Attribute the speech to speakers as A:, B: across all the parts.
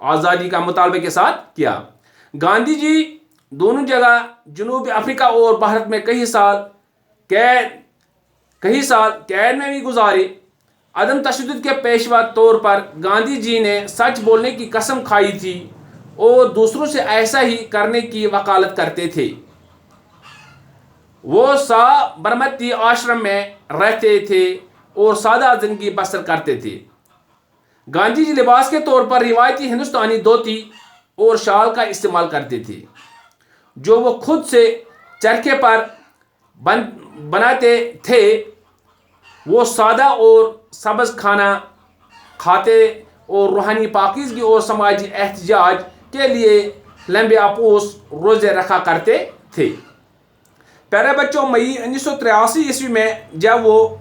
A: آزادی کا مطالبے کے ساتھ کیا۔ گاندھی جی دونوں جگہ جنوبی افریقہ اور بھارت میں کئی سال قید میں بھی گزارے۔ عدم تشدد کے پیشوا طور پر گاندھی جی نے سچ بولنے کی قسم کھائی تھی اور دوسروں سے ایسا ہی کرنے کی وکالت کرتے تھے۔ وہ سابرمتی آشرم میں رہتے تھے اور سادہ زندگی بسر کرتے تھے۔ گاندھی جی لباس کے طور پر روایتی ہندوستانی دھوتی اور شال کا استعمال کرتے تھے، جو وہ خود سے چرخے پر بناتے تھے۔ وہ سادہ اور سبز کھانا کھاتے اور روحانی پاکیزگی اور سماجی احتجاج کے لیے لمبے اپوس روزے رکھا کرتے تھے۔ پیارے بچوں، مئی 1983 میں جب وہ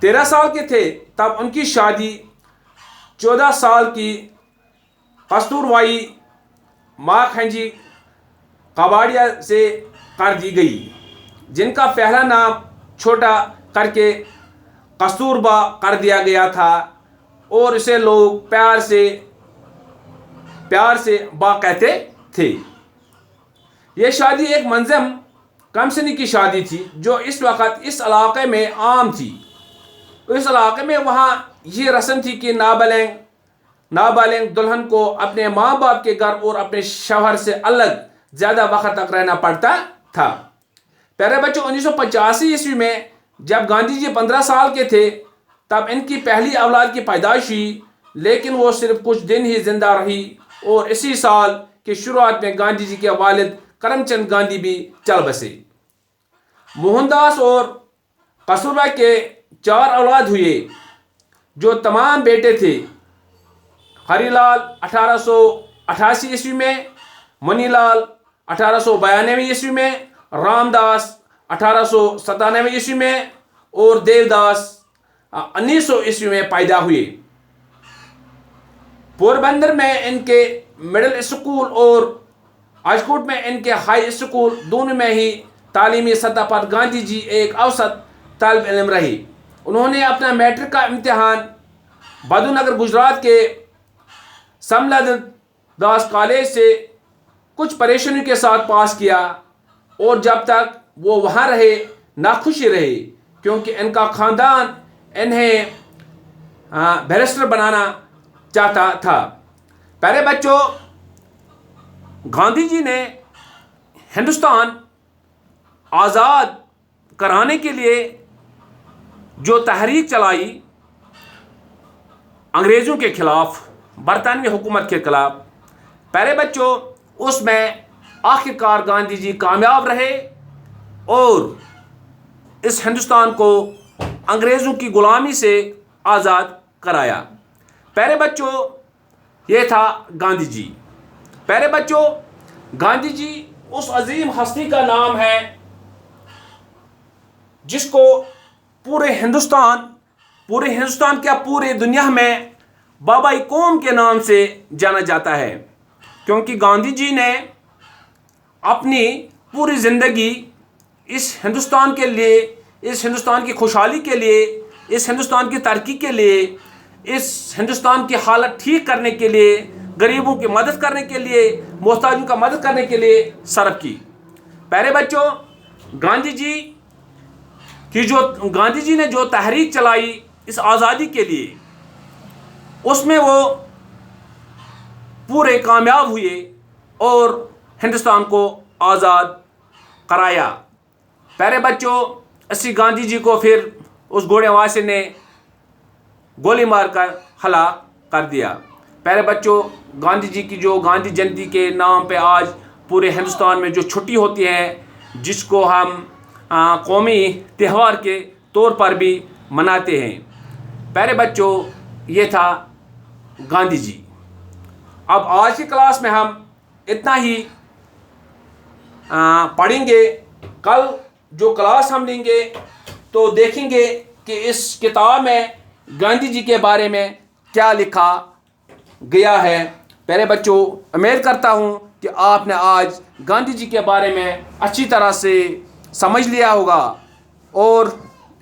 A: 13 سال کے تھے تب ان کی شادی 14 سال کی کستوربائی ماکھنجی کباڈیا سے کر دی گئی، جن کا پہلا نام چھوٹا کر کے کستوربا کر دیا گیا تھا اور اسے لوگ پیار سے با کہتے تھے۔ یہ شادی ایک منظم کم سنی کی شادی تھی جو اس وقت اس علاقے میں عام تھی۔ اس علاقے میں وہاں یہ رسم تھی کہ نابالغ دلہن کو اپنے ماں باپ کے گھر اور اپنے شوہر سے الگ زیادہ وقت تک رہنا پڑتا تھا۔ پیارے بچوں، 1985 میں جب گاندھی جی 15 سال کے تھے تب ان کی پہلی اولاد کی پیدائش ہوئی، لیکن وہ صرف کچھ دن ہی زندہ رہی اور اسی سال کی شروعات میں گاندھی جی کے والد کرم چند گاندھی بھی چل بسے۔ موہن داس اور کستوربا کے 4 اولاد ہوئے، جو تمام بیٹے تھے۔ ہری لال 1888 میں، منی لال 1892 میں، رام داس 1897 میں اور دیو داس 1900 میں پیدا ہوئے۔ پوربندر میں ان کے مڈل اسکول اور اجکوٹ میں ان کے ہائی اسکول دونوں میں ہی تعلیمی سطح پر گاندھی جی ایک اوسط طالب علم رہے۔ انہوں نے اپنا میٹرک کا امتحان بھدو نگر گجرات کے سملد داس کالج سے کچھ پریشانیوں کے ساتھ پاس کیا اور جب تک وہ وہاں رہے ناخوشی رہے، کیونکہ ان کا خاندان انہیں بیرسٹر بنانا چاہتا تھا۔ پیارے بچوں، گاندھی جی نے ہندوستان آزاد کرانے کے لیے جو تحریک چلائی انگریزوں کے خلاف، برطانوی حکومت کے خلاف، پیارے بچوں، اس میں آخرکار گاندھی جی کامیاب رہے اور اس ہندوستان کو انگریزوں کی غلامی سے آزاد کرایا۔ پیارے بچوں، یہ تھا گاندھی جی۔ پیارے بچوں، گاندھی جی اس عظیم ہستی کا نام ہے جس کو پورے ہندوستان کیا پورے دنیا میں بابائی قوم کے نام سے جانا جاتا ہے، کیونکہ گاندھی جی نے اپنی پوری زندگی اس ہندوستان کے لیے، اس ہندوستان کی خوشحالی کے لیے، اس ہندوستان کی ترقی کے لیے، اس ہندوستان کی حالت ٹھیک کرنے کے لیے، غریبوں کی مدد کرنے کے لیے، محتاجوں کا مدد کرنے کے لیے صرف کی۔ پیارے بچوں، گاندھی جی نے جو تحریک چلائی اس آزادی کے لیے، اس میں وہ پورے کامیاب ہوئے اور ہندوستان کو آزاد کرایا۔ پیارے بچوں، اسی گاندھی جی کو پھر اس گھوڑے واسے نے گولی مار کر ہلاک کر دیا۔ پیارے بچوں، گاندھی جی کی جو گاندھی جینتی کے نام پہ آج پورے ہندوستان میں جو چھٹی ہوتی ہے، جس کو ہم قومی تہوار کے طور پر بھی مناتے ہیں۔ پیارے بچوں، یہ تھا گاندھی جی۔ اب آج کی کلاس میں ہم اتنا ہی پڑھیں گے۔ کل جو کلاس ہم لیں گے تو دیکھیں گے کہ اس کتاب میں گاندھی جی کے بارے میں کیا لکھا گیا ہے۔ پیارے بچوں، امید کرتا ہوں کہ آپ نے آج گاندھی جی کے بارے میں اچھی طرح سے سمجھ لیا ہوگا، اور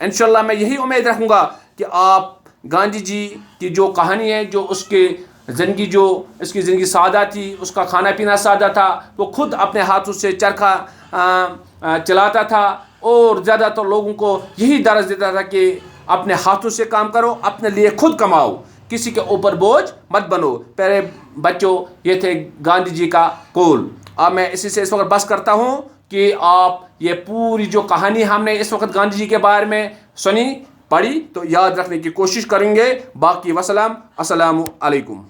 A: انشاءاللہ میں یہی امید رکھوں گا کہ آپ گاندھی جی کی جو کہانی ہے، جو اس کے زندگی جو اس کی زندگی سادہ تھی، اس کا کھانا پینا سادہ تھا، وہ خود اپنے ہاتھوں سے چرخہ چلاتا تھا اور زیادہ تر لوگوں کو یہی درس دیتا تھا کہ اپنے ہاتھوں سے کام کرو، اپنے لیے خود کماؤ، کسی کے اوپر بوجھ مت بنو۔ پیارے بچوں، یہ تھے گاندھی جی کا قول۔ اب میں اسی سے اس وقت بس کرتا ہوں کہ آپ یہ پوری جو کہانی ہم نے اس وقت گاندھی جی کے بارے میں سنی پڑھی تو یاد رکھنے کی کوشش کریں گے۔ باقی وسلام، السلام علیکم۔